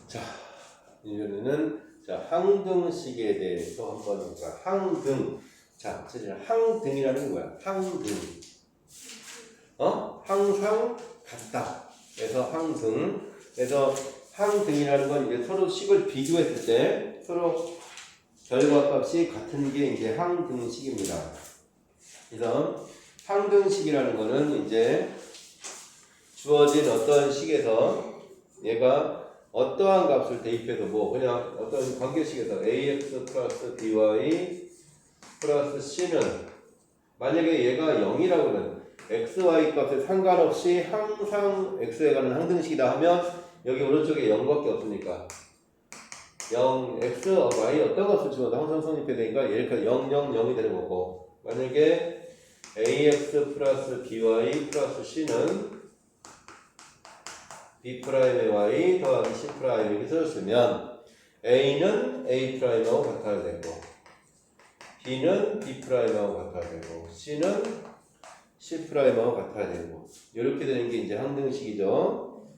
자, 이번에는 항등식에 대해서 한번 볼까. 항등. 자, 항등이라는 게 뭐야? 항등. 항상 같다. 그래서 항등. 그래서 항등이라는 건 이제 서로 식을 비교했을 때 서로 결과값이 같은 게 이제 항등식입니다. 그래서 항등식이라는 거는 이제 주어진 어떤 식에서 얘가 어떠한 값을 대입해도 그냥 어떤 관계식에서 ax 플러스 by 플러스 c는 만약에 얘가 0이라고는 x, y 값에 상관없이 항상 x에 가는 항등식이다 하면 여기 오른쪽에 0밖에 없으니까 0, x, y 어떤 값을 집어도 항상 성립해야 되니까 얘가 0, 0, 0이 되는 거고 만약에 ax 플러스 by 플러스 c는 B'의 Y 더하기 C' 이렇게 써줬으면 A는 A'하고 같아야 되고 B는 B'하고 같아야 되고 C는 C'하고 같아야 되고 이렇게 되는 게 이제 항등식이죠.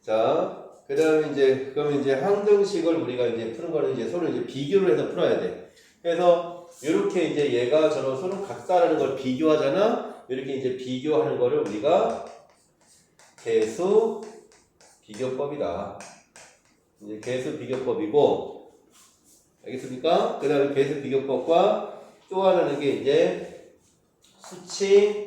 자, 그 다음에 그러면 이제 항등식을 우리가 이제 푸는 거는 이제 서로 이제 비교를 해서 풀어야 돼. 그래서 이렇게 이제 얘가 저런 서로 같다라는 걸 비교하잖아. 이렇게 이제 비교하는 거를 우리가 개수 비교법이다. 이제 개수 비교법이고, 알겠습니까? 그 다음에 개수 비교법과 또 하나는 게 이제 수치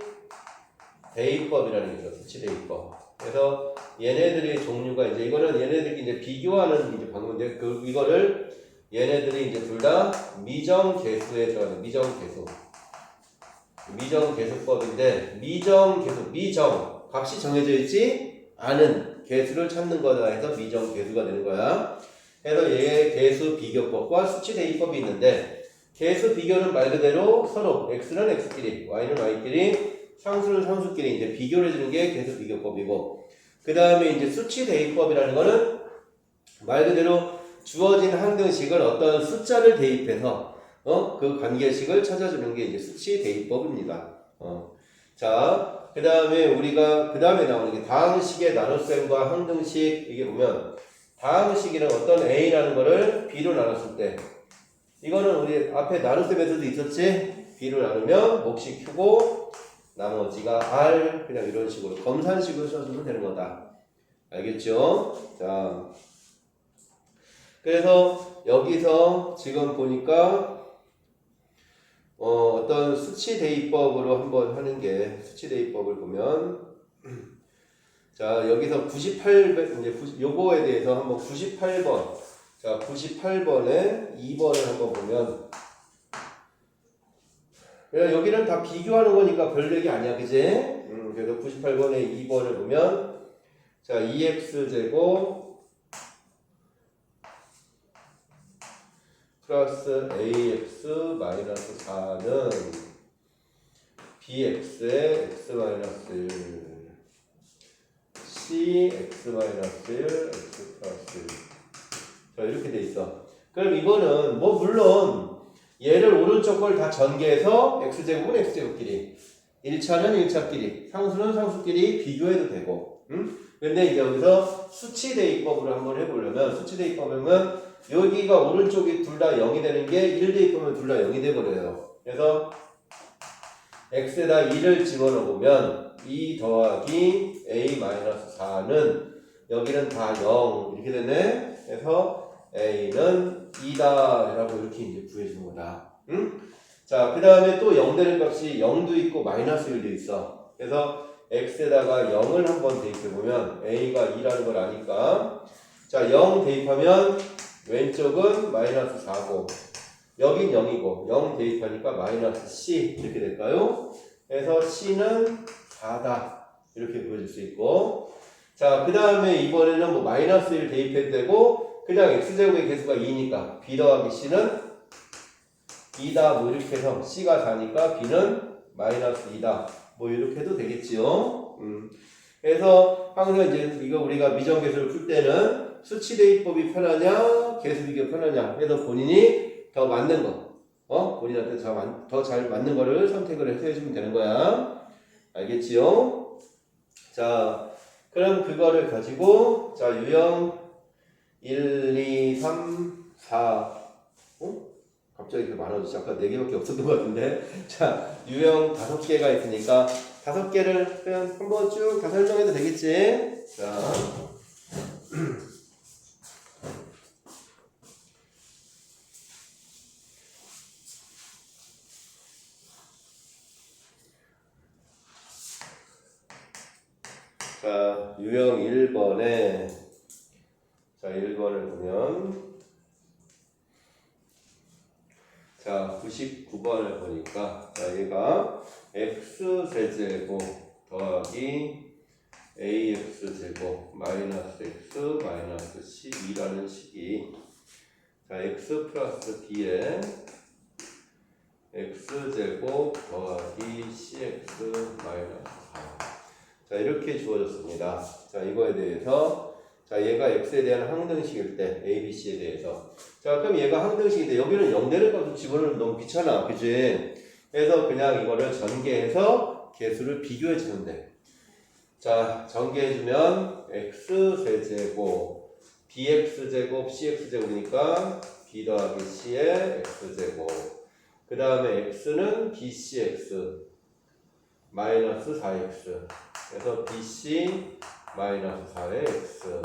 대입법이라는 게 있어. 수치 대입법. 그래서 얘네들의 종류가 이제 이거는 얘네들이 이제 비교하는 이제 방법인데 이거를 얘네들이 이제 둘 다 미정 개수에 들어가는 미정 개수법인데 미정 값이 정해져 있지 않은 개수를 찾는 거다 해서 미정 개수가 되는 거야. 그래서 얘의 개수 비교법과 수치 대입법이 있는데 개수 비교는 말 그대로 서로 x는 x끼리, y는 y끼리, 상수는 상수끼리 이제 비교를 해주는 게 개수 비교법이고 그 다음에 이제 수치 대입법이라는 거는 말 그대로 주어진 항등식을 어떤 숫자를 대입해서 그 관계식을 찾아주는 게 이제 수치 대입법입니다. 자. 그 다음에 우리가 그 다음에 나오는 게 다항식의 나눗셈과 항등식 이게 보면 다항식이란 어떤 a라는 거를 b로 나눴을 때 이거는 우리 앞에 나눗셈에서도 있었지. b로 나누면 몫이 q고 나머지가 r 그냥 이런 식으로 검산식으로 써주면 되는 거다. 알겠죠? 자, 그래서 여기서 지금 보니까 어떤 수치 대입법으로 한번 하는 게 수치 대입법을 보면 자 여기서 98번 이제 요거에 대해서 한번 98번 자 98번에 2번을 한번 보면 그냥 여기는 다 비교하는 거니까 별 얘기 아니야 그지? 그래서 98번에 2번을 보면 자 2x제곱 플러스 ax 마이너스 4는 bx의 x 마이너스 1 c x 마이너스 1 x 플러스 1 자 이렇게 돼 있어. 그럼 이거는 물론 얘를 오른쪽 걸 다 전개해서 x제곱은 x제곱끼리 1차는 1차끼리 상수는 상수끼리 비교해도 되고 근데 이제 여기서 수치 대입법으로 한번 해보려면 수치 대입법이면 여기가 오른쪽이 둘 다 0이 되는 게 1 대입하면 둘 다 0이 돼버려요. 그래서 x에다 2를 집어넣으면 2 더하기 a-4는 여기는 다 0 이렇게 되네. 그래서 a는 2다 라고 이렇게 이제 구해주는 거다. 자, 그 다음에 또 0 되는 값이 0도 있고 마이너스 1도 있어. 그래서 x에다가 0을 한번 대입해보면 a가 2라는 걸 아니까 자, 0 대입하면 왼쪽은 마이너스 4고 여긴 0이고 0 대입하니까 마이너스 c 이렇게 될까요? 그래서 c는 4다 이렇게 보여줄 수 있고 자, 그 다음에 이번에는 마이너스 1 대입해도 되고 그냥 x제곱의 개수가 2니까 b 더하기 c는 2다 이렇게 해서 c가 4니까 b는 마이너스 2다 이렇게 해도 되겠지요. 그래서 항상 이제 이거 우리가 미정계수를 풀 때는 수치 대입법이 편하냐 개수 비교 편하냐 해서 본인이 더 맞는 거 본인한테 더 잘 맞는 거를 선택을 해서 해주면 되는 거야. 알겠지요? 자 그럼 그거를 가지고 자 유형 1, 2, 3, 4. 어? 갑자기 이렇게 많아지지? 아까 4개밖에 없었던 것 같은데. 자, 유형 5개가 있으니까 5개를 그냥 한번 쭉 다 설명해도 되겠지? 자. 자, 유형 1번에, 자, 1번을 보면, 자, 99번을 보니까, 자, 얘가 x세제곱 더하기 ax제곱 마이너스 x 마이너스 12라는 식이, 자, x 플러스 b에 x제곱 더하기 cx 마이너스 4. 자, 이렇게 주어졌습니다. 자, 이거에 대해서, 자, 얘가 x에 대한 항등식일 때, a, b, c에 대해서. 자, 그럼 얘가 항등식인데, 여기는 0되는 값을 집어넣으면 너무 귀찮아. 그치? 그래서 그냥 이거를 전개해서 개수를 비교해 주면 돼. 자, 전개해주면, x세제곱, bx제곱, cx제곱이니까, b 더하기 c의 x제곱. 그 다음에 x는 bcx, 마이너스 4x. 그래서 bc 마이너스 4의 x.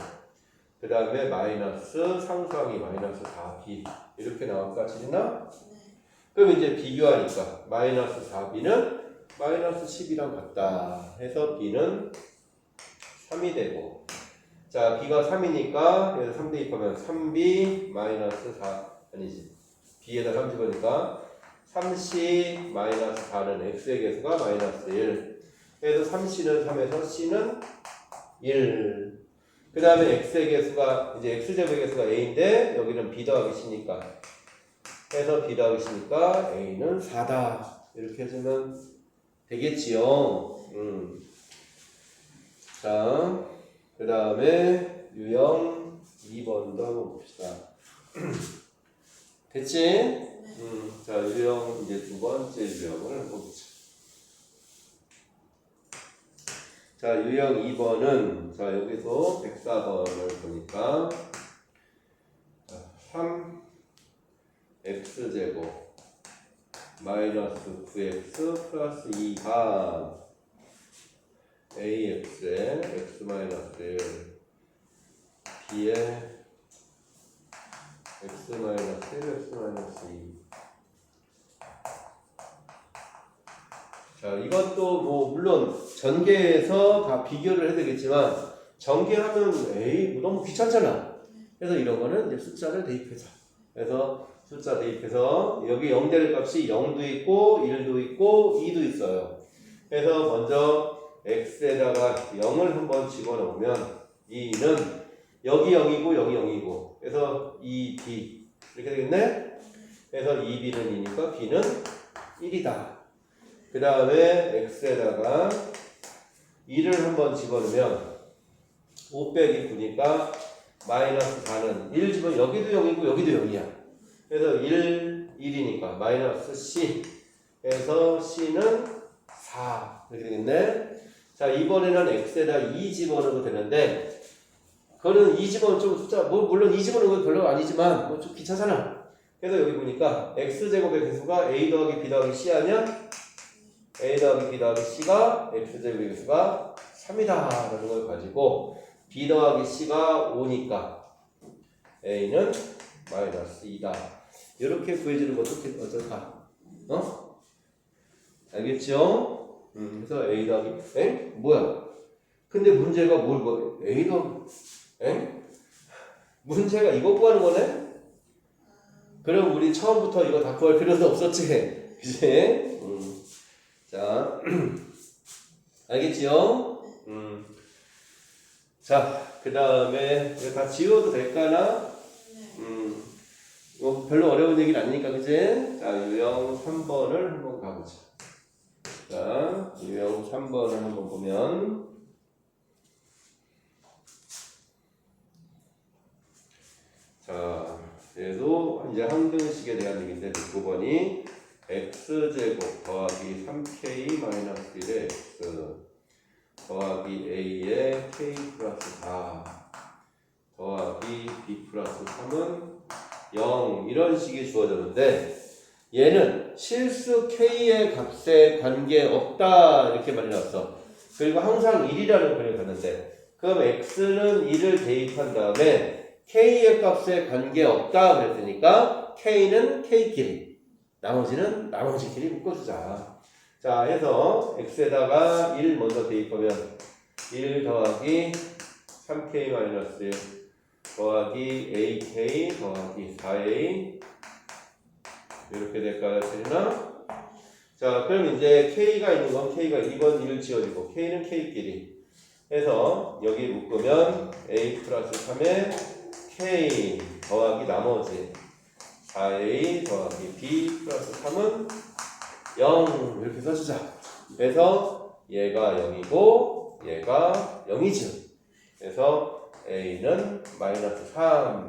그 다음에 마이너스 상수항이 마이너스 4b. 이렇게 나올까, 지린아? 그럼 이제 비교하니까 마이너스 4b는 마이너스 10이랑 같다. 해서 b는 3이 되고. 자, b가 3이니까 여기서 3 대입하면 3b 마이너스 4. 아니지. b에다 3 집으니까 3c 마이너스 4는 x의 개수가 마이너스 1. 그래서 3c는 3에서 c는 1. 그 다음에 x의 개수가, 이제 x제곱의 개수가 a인데, 여기는 b 더하기 c니까. 해서 b 더하기 c니까 a는 4다. 이렇게 해주면 되겠지요. 자, 그 다음에 유형 2번도 한번 봅시다. 됐지? 자, 유형 이제 두 번째 유형을 한번 보자. 자, 유형 2번은, 자, 여기서 104번을 보니까, 3x제곱 마이너스 9x 플러스 2가 ax에 x 마이너스 1, b에 x 마이너스 1, x 마이너스 2. 자, 이것도 뭐 물론 전개해서 다 비교를 해야 되겠지만 전개하면 에이 너무 귀찮잖아. 그래서 이런 거는 이제 숫자를 대입해서, 그래서 숫자 대입해서 여기 0 될 값이 0도 있고 1도 있고 2도 있어요. 그래서 먼저 x에다가 0을 한번 집어넣으면 2는 여기 0이고 여기 0이고, 그래서 2b 이렇게 되겠네. 그래서 2b는 2니까 b는 1이다. 그 다음에 x에다가 2를 한번 집어넣으면 5 빼기 9니까 마이너스 4는 1 집어넣으면 여기도 0이고 여기도 0이야. 그래서 1이니까 마이너스 c. 그래서 c는 4 이렇게 되겠네. 자, 이번에는 x에다 2 집어넣어도 되는데, 그거는 2 집어넣으면 좀 숫자, 뭐 물론 2 집어넣는 건 별로 아니지만 뭐 좀 귀찮잖아. 그래서 여기 보니까 x제곱의 개수가 a 더하기 b 더하기 c 하면 a 더하기 b 더하기 c가 x제곱의 개수가 3이다 라는 걸 가지고 b 더하기 c가 5니까 a는 마이너스 2다. 이렇게 구해주는 것도 어떨까? 어? 알겠죠? 그래서 a 더하기 에? 뭐야? 근데 문제가 뭘 봐? a 더하기 에? 문제가 이거 구하는 거네? 그럼 우리 처음부터 이거 다 구할 필요도 없었지? 그치? 자, 알겠지요? 자, 그 다음에 이거 다 지워도 될까나? 뭐 별로 어려운 얘기는 아니니까, 그치? 자, 유형 3번을 한번 가보자. 자, 유형 3번을 한번 보면, 자, 얘도 이제 항등식에 대한 얘기인데, 9번이 x제곱 더하기 3k 마이너스 1의 x 더하기 a의 k 플러스 4 더하기 b 플러스 3은 0 이런 식이 주어졌는데 얘는 실수 k의 값에 관계없다 이렇게 말이 나왔어. 그리고 항상 1이라는 그림을 봤는데 그럼 x는 1을 대입한 다음에 k의 값에 관계없다 그랬으니까 k는 k끼리 나머지는 나머지끼리 묶어주자. 자 해서 x에다가 1 먼저 대입하면 1 더하기 3k 마이너스 1 더하기 ak 더하기 4a 이렇게 될까요? 되나? 자 그럼 이제 k가 있는 건 k가 이건 1 지워지고 k는 k끼리 해서 여기 묶으면 a 플러스 3에 k 더하기 나머지 4a 더하기 b 플러스 3은 0 이렇게 써주자. 그래서 얘가 0이고 얘가 0이죠. 그래서 a는 마이너스 3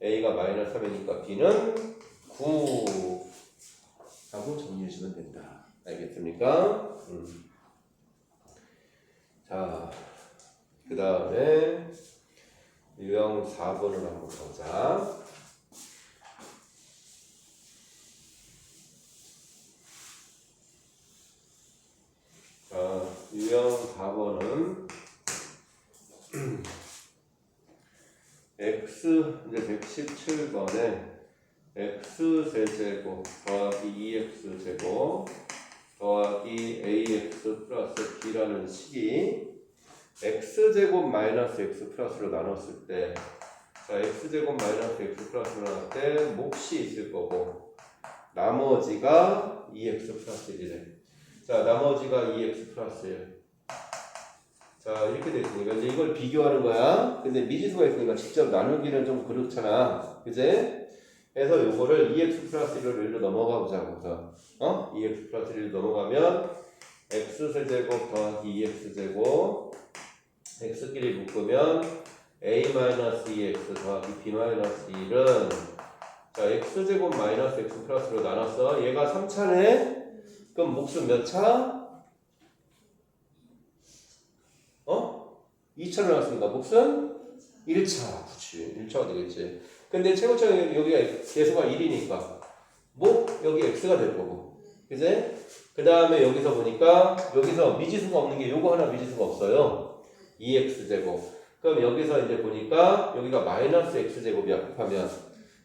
a가 마이너스 3이니까 b는 9 하고 정리해주면 된다. 알겠습니까? 자, 그 다음에 유형 4번을 한번 보자. 자, 유형 4번은 x 이제 117번에 x 세제곱 더하기 2x 제곱 더하기 ax 플러스 b라는 식이 x제곱 마이너스 x 플러스로 나눴을 때 자 x제곱 마이너스 x 플러스로 나눴을 때 몫이 있을 거고 나머지가 2x 플러스 1이래. 자 나머지가 2x 플러스 1. 자 이렇게 됐으니까 이제 이걸 비교하는 거야. 근데 미지수가 있으니까 직접 나누기는 좀 그렇잖아. 그제? 그래서 요거를 2x 플러스 1로 일로 넘어가 보자고. 2x 플러스 1로 넘어가면 x세제곱 더하기 2x제곱 x끼리 묶으면 a-2x 더하기 b-1은 자 x제곱 마이너스 x 플러스로 나눴어. 얘가 3차네? 그럼 몫은 몇 차? 2차로 나왔으니까 몫은 1차. 그치 1차가 되겠지. 근데 최고점이 여기가 계수가 1이니까 여기 x가 될 거고 그제? 그 다음에 여기서 보니까 여기서 미지수가 없는 게 요거 하나 미지수가 없어요. 2x제곱. 그럼 여기서 이제 보니까 여기가 마이너스 x제곱이야. 곱하면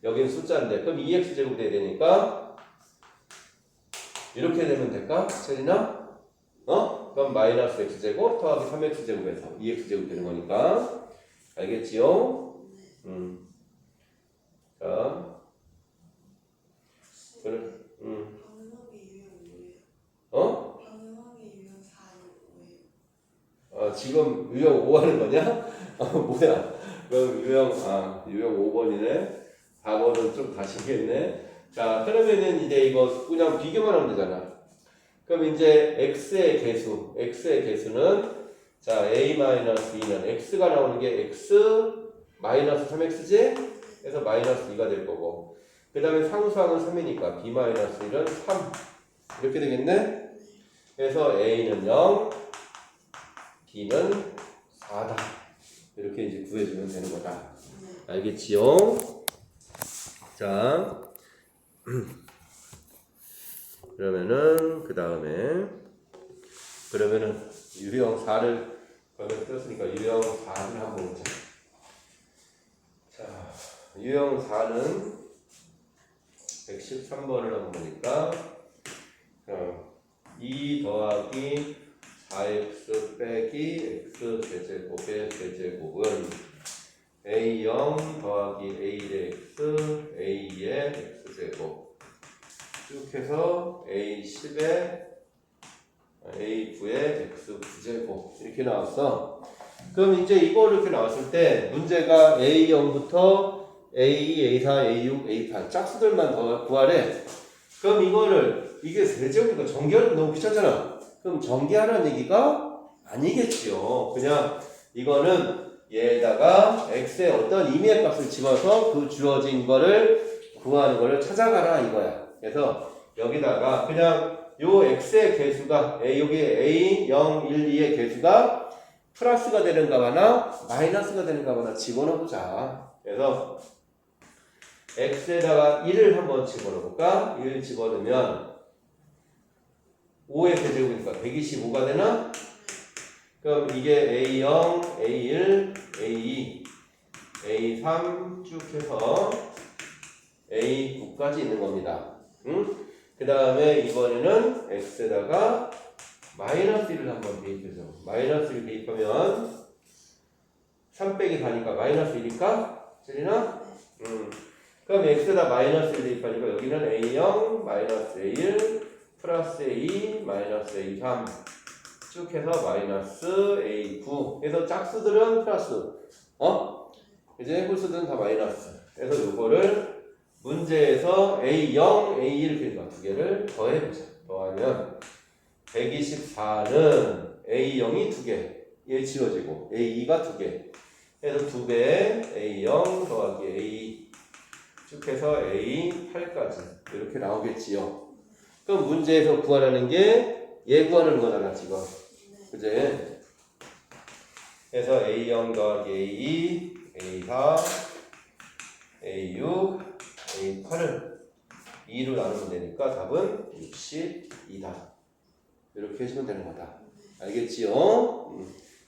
여기는 숫자인데 그럼 2x제곱 돼야 되니까 이렇게 되면 될까? 세리나? 그럼 마이너스 x제곱 더하기 3x제곱에서 2x제곱 되는 거니까 알겠지요? 자 그래 지금 유형 5 하는 거냐? 뭐야? 그럼 유형 5번이네. 4번은 좀 다시겠네. 자, 그러면은 이제 이거 그냥 비교만 하면 되잖아. 그럼 이제 x의 개수는 자, a-2는 x가 나오는 게 x 마이너스 3x지? 그래서 마이너스 2가 될 거고. 그 다음에 상수항은 3이니까 b-1은 3. 이렇게 되겠네? 그래서 a는 0, b는 4다. 이렇게 이제 구해주면 되는 거다. 알겠지요? 자, 그러면은 그 다음에 유형 4를 그러면 떴으니까 유형 4를 한번 보자. 자, 유형 4는 113번을 한번 보니까 2 더하기 4x 빼기 x 제제곱의 제제곱은 a0 더하기 a의 x a의 x제곱 쭉 해서 a10에 a9의 x9제곱 이렇게 나왔어. 그럼 이제 이거 이렇게 나왔을 때 문제가 a0부터 a2, a4, a6, a8 짝수들만 더 구하래. 그럼 이게 세제곱이니까 전개하는 너무 귀찮잖아. 그럼 전개하라는 얘기가 아니겠지요. 그냥 이거는 얘에다가 x의 어떤 임의의 값을 집어서 그 주어진 거를 구하는 거를 찾아가라 이거야. 그래서 여기다가 그냥 요 x의 개수가 여기 a, 0, 1, 2의 개수가 플러스가 되는가 봐나 마이너스가 되는가 봐나 집어넣어보자. 그래서 x에다가 1을 한번 집어넣어볼까? 1 집어넣으면 5의 세제곱이니까 125가 되나? 그럼 이게 A0, A1, A2, A3 쭉 해서 A9까지 있는 겁니다. 응? 그 다음에 이번에는 x에다가 마이너스 1을 한번 대입해줘. 마이너스 1 대입하면 3 빼기 4니까 마이너스 1일까? 틀리나? 그럼 x에다 마이너스 1 대입하니까 여기는 A0, 마이너스 A1, 플러스 A2, 마이너스 A3 쭉 해서 마이너스 A9. 그래서 짝수들은 플러스. 이제 홀수들은 다 마이너스. 그래서 요거를 문제에서 A0, A1 그러니까 두 개를 더해보자. 더하면 124는 A0이 두 개. 얘 지워지고 A2가 두 개. 그래서 두 배에 A0 더하기 A2 쭉 해서 A8까지 이렇게 나오겠지요. 그럼 문제에서 구하라는 게 얘 구하는 거잖아 지금. 그제? 그래서 A0 더하기 A2, A4, A6, A8을 2로 나누면 되니까 답은 62다. 이렇게 해주면 되는 거다. 알겠지요?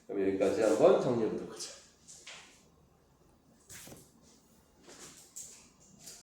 그럼 여기까지 한번 정리해보도록 하자.